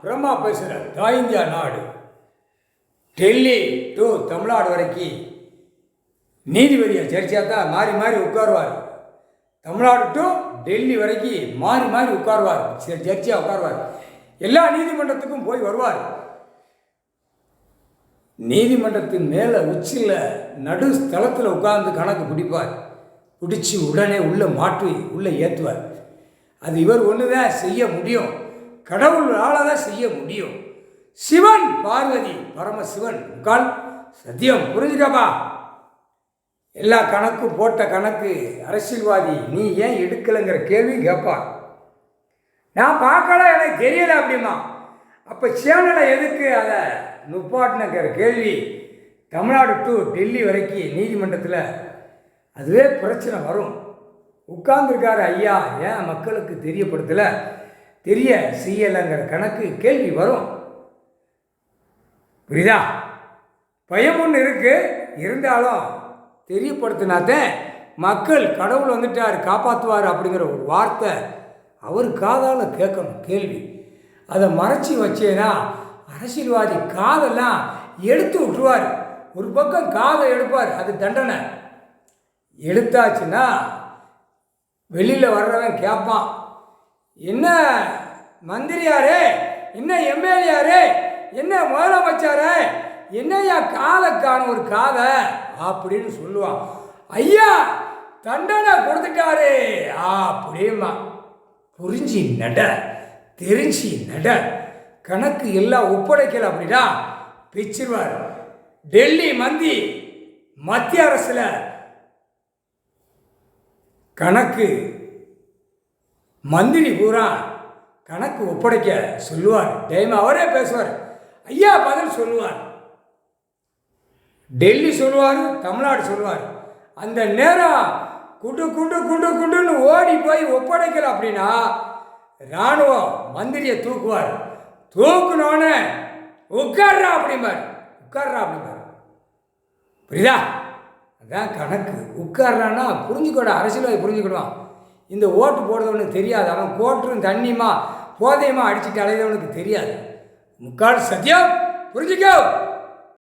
பிரம்மா பேசுகிறேன். தாய் இந்தியா நாடு டெல்லி டு தமிழ்நாடு வரைக்கும் நீதிபதியை ஜட்ஜியாக தான் மாறி மாறி உட்காருவார். தமிழ்நாடு டு டெல்லி வரைக்கும் மாறி மாறி உட்காருவார். ஜட்ஜியாக உட்காருவார். எல்லா நீதிமன்றத்துக்கும் போய் வருவார். நீதிமன்றத்தின் மேலே உச்சியில் நடு ஸ்தலத்தில் உட்கார்ந்து கணக்கு பிடிப்பார். பிடிச்சி உடனே உள்ளே மாற்றி உள்ளே ஏற்றுவார். அது இவர் ஒன்று தான் செய்ய முடியும். கடவுளால் தான் செய்ய முடியும். சிவன் பார்வதி பரமசிவன் முக்கால் சத்தியம். புரிஞ்சுக்கப்பா? எல்லா கணக்கு போட்ட கணக்கு அரசியல்வாதி நீ ஏன் எடுக்கலைங்கிற கேள்வி கேட்பார். நான் பார்க்கல, எனக்கு தெரியலை அப்படிமா. அப்போ சேனலை எதுக்கு அதை நுப்பாட்டினங்கிற கேள்வி தமிழ்நாடு டு டெல்லி வரைக்கும் நீதிமன்றத்தில் அதுவே பிரச்சனை வரும். உட்கார்ந்துருக்காரு ஐயா, ஏன் மக்களுக்கு தெரியப்படுத்தலை, தெரிய செய்யலைங்கிற கணக்கு கேள்வி வரும். புரியுதா? பயம் ஒன்று இருக்குது, இருந்தாலும் தெரியப்படுத்தினாத்தான் மக்கள் கடவுள் வந்துட்டார் காப்பாற்றுவார் அப்படிங்கிற ஒரு வார்த்தை அவர் காதால் கேட்கணும். கேள்வி அதை மறைச்சி வச்சேன்னா அரசியல்வாதி காதெல்லாம் எடுத்து விட்டுருவார். ஒரு பக்கம் காதை எடுப்பார், அது தண்டனை. எடுத்தாச்சுன்னா வெளியில் வர்றவன் கேட்பான், என்ன மந்திரியாரே, என்ன எம்எல்ஏயாரே, என்ன முதலமைச்சாரே, என்னையா காதைக்கான ஒரு காதை அப்படின்னு சொல்லுவான். ஐயா தண்டனை கொடுத்துட்டாரு அப்படிமா. புரிஞ்சு நட, தெரிஞ்சு நட. கணக்கு எல்லாம் ஒப்படைக்கல அப்படின்னா பிச்சிருவார். டெல்லி மத்திய அரசில் கணக்கு மந்திரி பூரா கணக்கு ஒப்படைக்க சொல்லுவார். டைம் அவரே பேசுவார். ஐயா பதில் சொல்லுவார். டெல்லி சொல்லுவார், தமிழ்நாடு சொல்லுவார். அந்த நேரம் குண்டு குண்டு குண்டு குண்டுன்னு ஓடி போய் ஒப்படைக்கல அப்படின்னா இராணுவம் மந்திரியை தூக்குவார். தூக்குனோன்னு உட்கார்றா அப்படிம்பார். புரியுதா? அதான் கணக்கு. உட்கார்றான்னா புரிஞ்சுக்கூட, அரசியல்வாதி புரிஞ்சுக்கிடுவான். இந்த ஓட்டு போடுறவனுக்கு தெரியாது. அவன் கோட்டும் தண்ணியுமா போதையுமா அடிச்சுட்டு அலைதவனுக்கு தெரியாது. முக்கால் சத்தியம். புரிஞ்சுக்கோ.